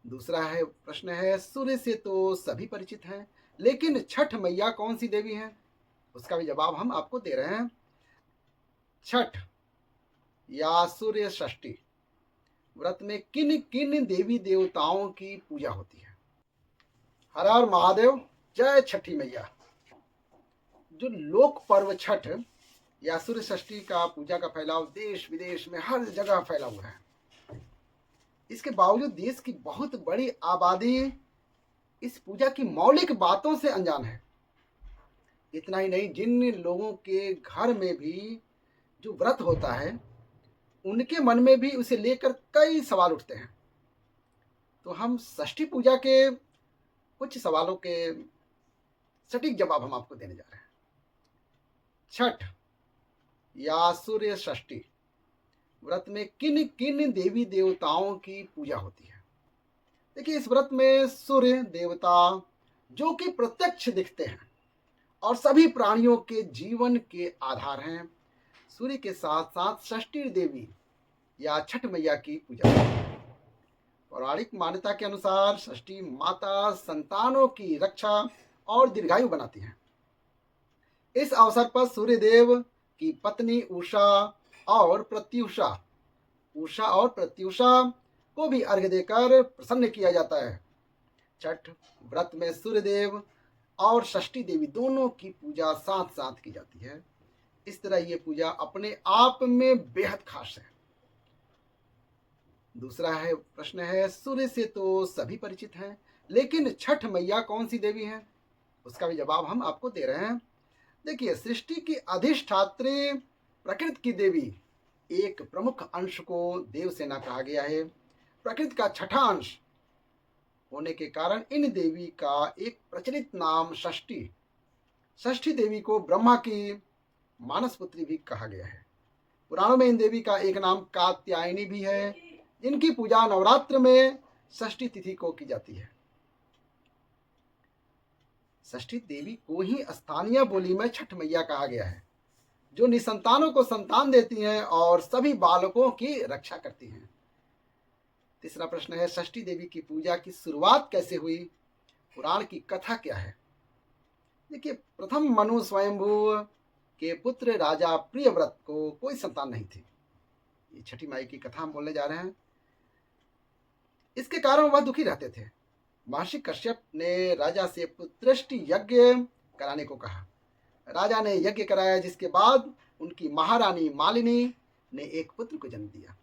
दूसरा है प्रश्न है, सूर्य से तो सभी परिचित हैं, लेकिन छठ मैया कौन सी देवी हैं? उसका भी जवाब हम आपको दे रहे हैं। छठ या सूर्य षष्ठी व्रत में किन किन देवी देवताओं की पूजा होती है? हर हर महादेव, जय छठी मैया। जो लोक पर्व छठ या सूर्य षष्ठी का पूजा का फैलाव देश विदेश में हर जगह फैला हुआ है। इसके बावजूद देश की बहुत बड़ी आबादी इस पूजा की मौलिक बातों से अनजान है। इतना ही नहीं, जिन लोगों के घर में भी जो व्रत होता है उनके मन में भी उसे लेकर कई सवाल उठते हैं। तो हम षष्ठी पूजा के कुछ सवालों के सटीक जवाब हम आपको देने जा रहे हैं। छठ या सूर्य षष्ठी व्रत में किन किन देवी देवताओं की पूजा होती है? देखिए, इस व्रत में सूर्य देवता जो कि प्रत्यक्ष दिखते हैं और सभी प्राणियों के जीवन के आधार हैं, सूर्य के साथ साथ षष्ठी देवी या छठ मैया की पूजा होती है। पौराणिक मान्यता के अनुसार षष्ठी माता संतानों की रक्षा और दीर्घायु बनाती हैं। इस अवसर पर सूर्यदेव की पत्नी उषा और प्रत्युषा को भी अर्घ्य देकर प्रसन्न किया जाता है। छठ व्रत में सूर्यदेव और षष्ठी देवी दोनों की पूजा साथ साथ की जाती है। इस तरह ये पूजा अपने आप में बेहद खास है। दूसरा है प्रश्न है, सूर्य से तो सभी परिचित हैं, लेकिन छठ मैया कौन सी देवी हैं? उसका भी जवाब हम आपको दे रहे हैं। देखिए, सृष्टि की अधिष्ठात्री प्रकृति की देवी एक प्रमुख अंश को देवसेना कहा गया है। प्रकृति का छठा अंश होने के कारण इन देवी का एक प्रचलित नाम षष्ठी देवी को ब्रह्मा की मानस पुत्री भी कहा गया है। पुराणों में इन देवी का एक नाम कात्यायनी भी है। इनकी पूजा नवरात्र में षष्ठी तिथि को की जाती है। षष्ठी देवी को ही स्थानीय बोली में छठ मैया कहा गया है, जो निसंतानों को संतान देती हैं और सभी बालकों की रक्षा करती हैं। तीसरा प्रश्न है, षष्ठी देवी की पूजा की शुरुआत कैसे हुई? पुराण की कथा क्या है? देखिए, प्रथम मनु स्वयंभू के पुत्र राजा प्रियव्रत को कोई संतान नहीं थी। ये छठी माई की कथा हम बोलने जा रहे हैं। इसके कारण वह दुखी रहते थे। महर्षि कश्यप ने राजा से पुत्रष्टि यज्ञ कराने को कहा। राजा ने यज्ञ कराया, जिसके बाद उनकी महारानी मालिनी ने एक पुत्र को जन्म दिया,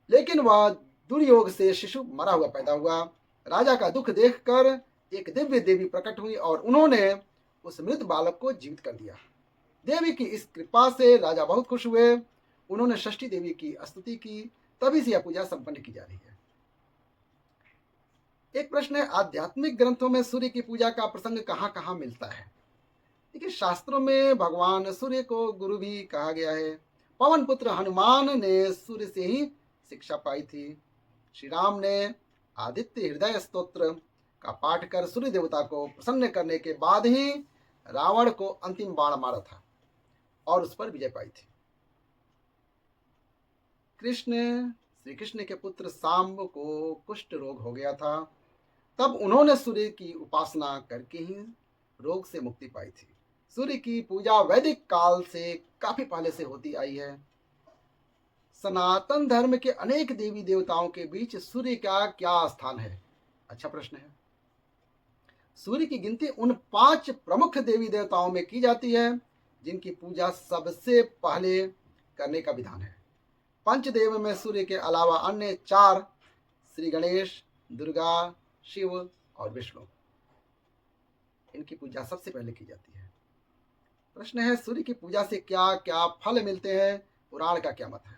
लेकिन वह दुर्योग से शिशु मरा हुआ पैदा हुआ। राजा का दुख देखकर एक दिव्य देवी प्रकट हुई और उन्होंने उस मृत बालक को जीवित कर दिया। देवी की इस कृपा से राजा बहुत खुश हुए। उन्होंने षष्ठी देवी की स्तुति की, तभी से यह पूजा संपन्न की जा रही है। एक प्रश्न है, आध्यात्मिक ग्रंथों में सूर्य की पूजा का प्रसंग कहाँ कहाँ मिलता है? देखिए, शास्त्रों में भगवान सूर्य को गुरु भी कहा गया है। पवन पुत्र हनुमान ने सूर्य से ही शिक्षा पाई थी। श्री राम ने आदित्य हृदय स्तोत्र का पाठ कर सूर्य देवता को प्रसन्न करने के बाद ही रावण को अंतिम बाण मारा था और उस पर विजय पाई थी। श्री कृष्ण के पुत्र सांब को कुष्ठ रोग हो गया था, तब उन्होंने सूर्य की उपासना करके ही रोग से मुक्ति पाई थी। सूर्य की पूजा वैदिक काल से काफी पहले से होती आई है। सनातन धर्म के अनेक देवी देवताओं के बीच सूर्य का क्या स्थान है? अच्छा प्रश्न है। सूर्य की गिनती उन 5 प्रमुख देवी देवताओं में की जाती है जिनकी पूजा सबसे पहले करने का विधान है। पंचदेव में सूर्य के अलावा अन्य 4 श्री गणेश, दुर्गा, शिव और विष्णु, इनकी पूजा सबसे पहले की जाती है। प्रश्न है, सूर्य की पूजा से क्या क्या फल मिलते हैं? पुराण का क्या मत है?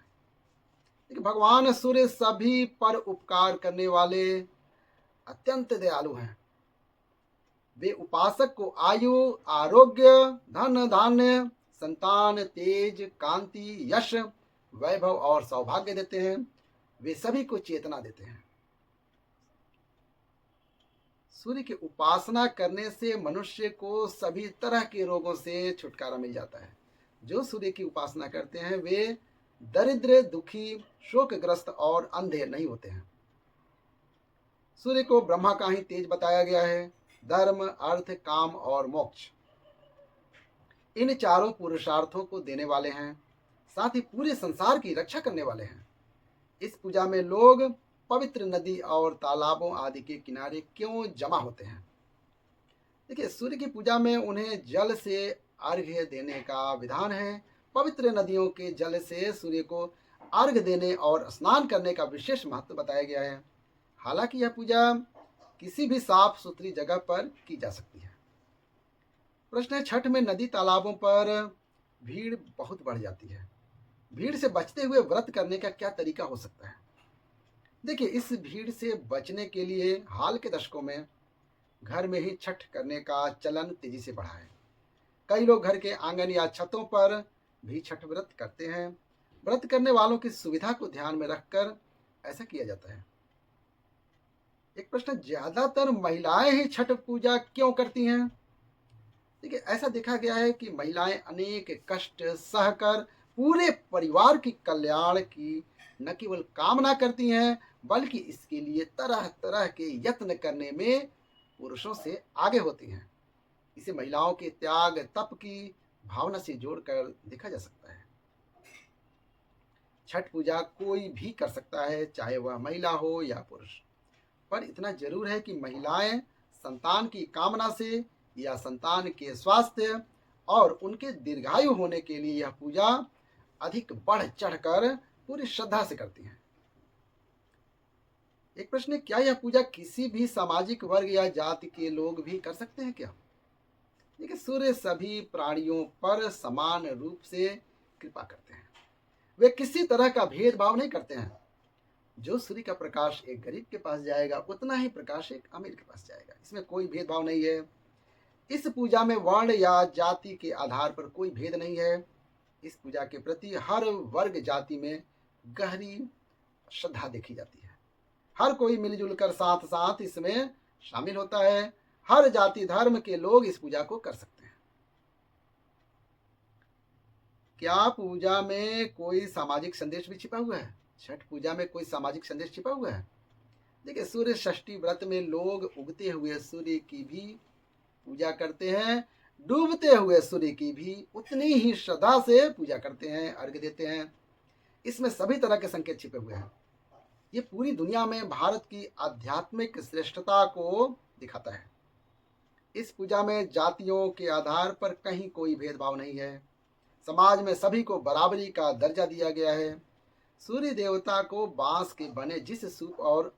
देखिए, भगवान सूर्य सभी पर उपकार करने वाले अत्यंत दयालु हैं। वे उपासक को आयु, आरोग्य, धन धान्य, संतान, तेज, कांति, यश, वैभव और सौभाग्य देते हैं। वे सभी को चेतना देते हैं। सूर्य की उपासना करने से मनुष्य को सभी तरह के रोगों से छुटकारा मिल जाता है। जो सूर्य की उपासना करते हैं वे दरिद्र, दुखी, शोकग्रस्त और अंधे नहीं होते हैं। सूर्य को ब्रह्मा का ही तेज बताया गया है। धर्म, अर्थ, काम और मोक्ष, इन चारों पुरुषार्थों को देने वाले हैं, साथ ही पूरे संसार की रक्षा करने वाले हैं। इस पूजा में लोग पवित्र नदी और तालाबों आदि के किनारे क्यों जमा होते हैं? देखिए, सूर्य की पूजा में उन्हें जल से अर्घ्य देने का विधान है। पवित्र नदियों के जल से सूर्य को अर्घ्य देने और स्नान करने का विशेष महत्व बताया गया है। हालांकि यह पूजा किसी भी साफ सुथरी जगह पर की जा सकती है। प्रश्न है, छठ में नदी तालाबों पर भीड़ बहुत बढ़ जाती है। भीड़ से बचते हुए व्रत करने का क्या तरीका हो सकता है? देखिए, इस भीड़ से बचने के लिए हाल के दशकों में घर में ही छठ करने का चलन तेजी से बढ़ा है। कई लोग घर के आंगन या छतों पर भी छठ व्रत करते हैं। व्रत करने वालों की सुविधा को ध्यान में रखकर ऐसा किया जाता है। एक प्रश्न, ज्यादातर महिलाएं ही छठ पूजा क्यों करती हैं? देखिए, ऐसा देखा गया है कि महिलाएं अनेक कष्ट सहकर पूरे परिवार की कल्याण की न केवल कामना करती हैं, बल्कि इसके लिए तरह तरह के यत्न करने में पुरुषों से आगे होती हैं। इसे महिलाओं के त्याग तप की भावना से जोड़कर देखा जा सकता है। छठ पूजा कोई भी कर सकता है, चाहे वह महिला हो या पुरुष, पर इतना जरूर है कि महिलाएं संतान की कामना से या संतान के स्वास्थ्य और उनके दीर्घायु होने के लिए यह पूजा अधिक बढ़ चढ़कर पूरी श्रद्धा से करती हैं। एक प्रश्न है, क्या यह पूजा किसी भी सामाजिक वर्ग या जाति के लोग भी कर सकते हैं क्या? देखिए, सूर्य सभी प्राणियों पर समान रूप से कृपा करते हैं। वे किसी तरह का भेदभाव नहीं करते हैं। जो सूर्य का प्रकाश एक गरीब के पास जाएगा, उतना ही प्रकाश एक अमीर के पास जाएगा। इसमें कोई भेदभाव नहीं है। इस पूजा में वर्ण या जाति के आधार पर कोई भेद नहीं है। इस पूजा के प्रति हर वर्ग जाति में गहरी श्रद्धा देखी जाती है। हर कोई मिलजुल कर साथ साथ इसमें शामिल होता है। हर जाति धर्म के लोग इस पूजा को कर सकते हैं। क्या पूजा में कोई सामाजिक संदेश भी छिपा हुआ है? छठ पूजा में कोई सामाजिक संदेश छिपा हुआ है? देखिए, सूर्य षष्ठी व्रत में लोग उगते हुए सूर्य की भी पूजा करते हैं, डूबते हुए सूर्य की भी उतनी ही श्रद्धा से पूजा करते हैं, अर्घ्य देते हैं। इसमें सभी तरह के संकेत छिपे हुए हैं। ये पूरी दुनिया में भारत की आध्यात्मिक श्रेष्ठता को दिखाता है। इस पूजा में जातियों के आधार पर कहीं कोई भेदभाव नहीं है। समाज में सभी को बराबरी का दर्जा दिया गया है। सूर्य देवता को बांस के बने जिस सूप और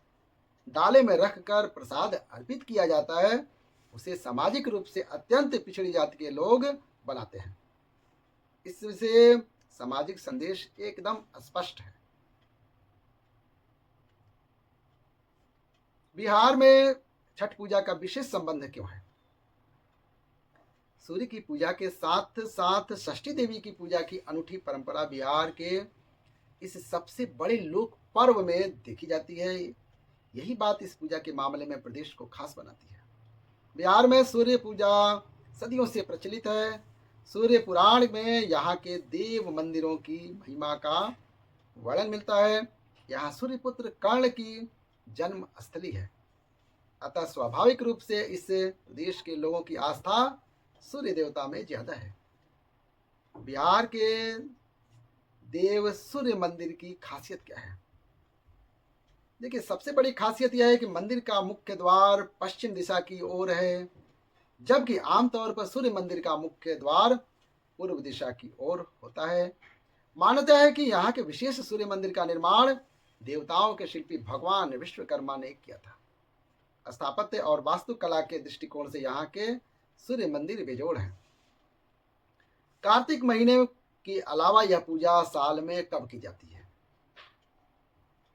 डाले में रखकर प्रसाद अर्पित किया जाता है, उसे सामाजिक रूप से अत्यंत पिछड़ी जाति के लोग बनाते हैं। इससे सामाजिक संदेश एकदम स्पष्ट है। बिहार में छठ पूजा का विशेष संबंध क्यों है? सूर्य की पूजा के साथ साथ षष्ठी देवी की पूजा की अनूठी परंपरा बिहार के इस सबसे बड़े लोक पर्व में देखी जाती है। यही बात इस पूजा के मामले में प्रदेश को खास बनाती है। बिहार में सूर्य पूजा सदियों से प्रचलित है। सूर्य पुराण में यहाँ के देव मंदिरों की महिमा का वर्णन मिलता है। यहाँ सूर्यपुत्र कर्ण की जन्म स्थली है, अतः स्वाभाविक रूप से इस प्रदेश के लोगों की आस्था सूर्य देवता में ज्यादा है। बिहार के देव सूर्य मंदिर की खासियत क्या है? देखिए, सबसे बड़ी खासियत यह है कि मंदिर का मुख्य द्वार पश्चिम दिशा की ओर है, जबकि आमतौर पर सूर्य मंदिर का मुख्य द्वार पूर्व दिशा की ओर होता है। मान्यता है कि यहाँ के विशेष सूर्य मंदिर का निर्माण देवताओं के शिल्पी भगवान विश्वकर्मा ने किया था। स्थापत्य और वास्तुकला के दृष्टिकोण से यहाँ के सूर्य मंदिर बेजोड़ हैं। कार्तिक महीने के अलावा यह पूजा साल में कब की जाती है?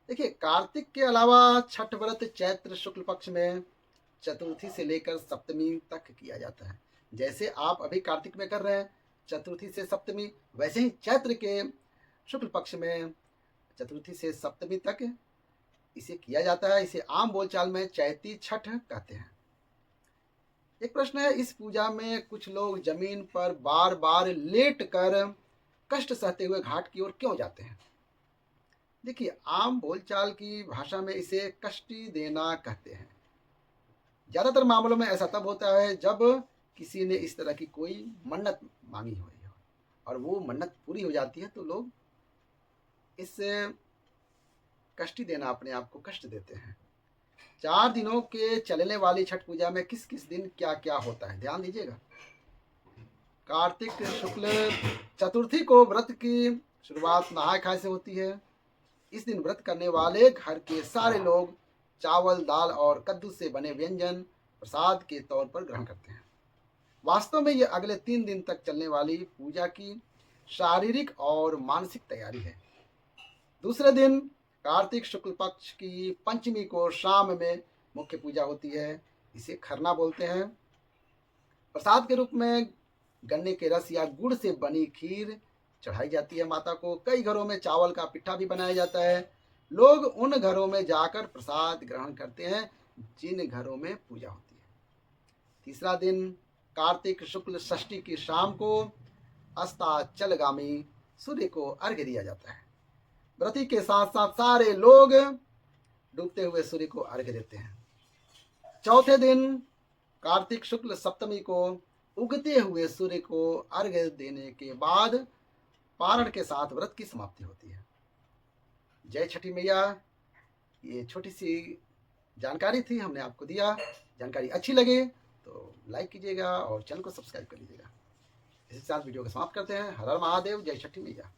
देखिए, कार्तिक के अलावा छठ व्रत चैत्र शुक्ल पक्ष में चतुर्थी से लेकर सप्तमी तक किया जाता है। जैसे आप अभी कार्तिक में कर रहे हैं चतुर्थी से सप्तमी, वैसे ही चैत्र के शुक्ल पक्ष में चतुर्थी से सप्तमी तक इसे किया जाता है। इसे आम बोलचाल में चैती छठ कहते हैं। एक प्रश्न है, इस पूजा में कुछ लोग जमीन पर बार बार लेट कर कष्ट सहते हुए घाट की ओर क्यों जाते हैं? देखिए, आम बोलचाल की भाषा में इसे कष्टी देना कहते हैं। ज़्यादातर मामलों में ऐसा तब होता है जब किसी ने इस तरह की कोई मन्नत मांगी हुई हो और वो मन्नत पूरी हो जाती है, तो लोग इससे कष्टी देना, अपने आप को कष्ट देते हैं। 4 दिनों के चलने वाली छठ पूजा में किस किस दिन क्या क्या होता है, ध्यान दीजिएगा। कार्तिक शुक्ल चतुर्थी को व्रत की शुरुआत नहाय खाए से होती है। इस दिन व्रत करने वाले घर के सारे लोग चावल, दाल और कद्दू से बने व्यंजन प्रसाद के तौर पर ग्रहण करते हैं। वास्तव में यह अगले 3 दिन तक चलने वाली पूजा की शारीरिक और मानसिक तैयारी है। दूसरे दिन कार्तिक शुक्ल पक्ष की पंचमी को शाम में मुख्य पूजा होती है। इसे खरना बोलते हैं। प्रसाद के रूप में गन्ने के रस या गुड़ से बनी खीर चढ़ाई जाती है माता को। कई घरों में चावल का पिट्ठा भी बनाया जाता है। लोग उन घरों में जाकर प्रसाद ग्रहण करते हैं जिन घरों में पूजा होती है। तीसरा दिन कार्तिक शुक्ल षष्ठी की शाम को अस्ताचलगामी सूर्य को अर्घ्य दिया जाता है। व्रती के साथ साथ सारे लोग डूबते हुए सूर्य को अर्घ्य देते हैं। चौथे दिन कार्तिक शुक्ल सप्तमी को उगते हुए सूर्य को अर्घ्य देने के बाद पारण के साथ व्रत की समाप्ति होती है। जय छठी मैया। ये छोटी सी जानकारी थी, हमने आपको दिया। जानकारी अच्छी लगे तो लाइक कीजिएगा और चैनल को सब्सक्राइब कर लीजिएगा। इसी के साथ वीडियो को समाप्त करते हैं। हर हर महादेव, जय छठी मैया।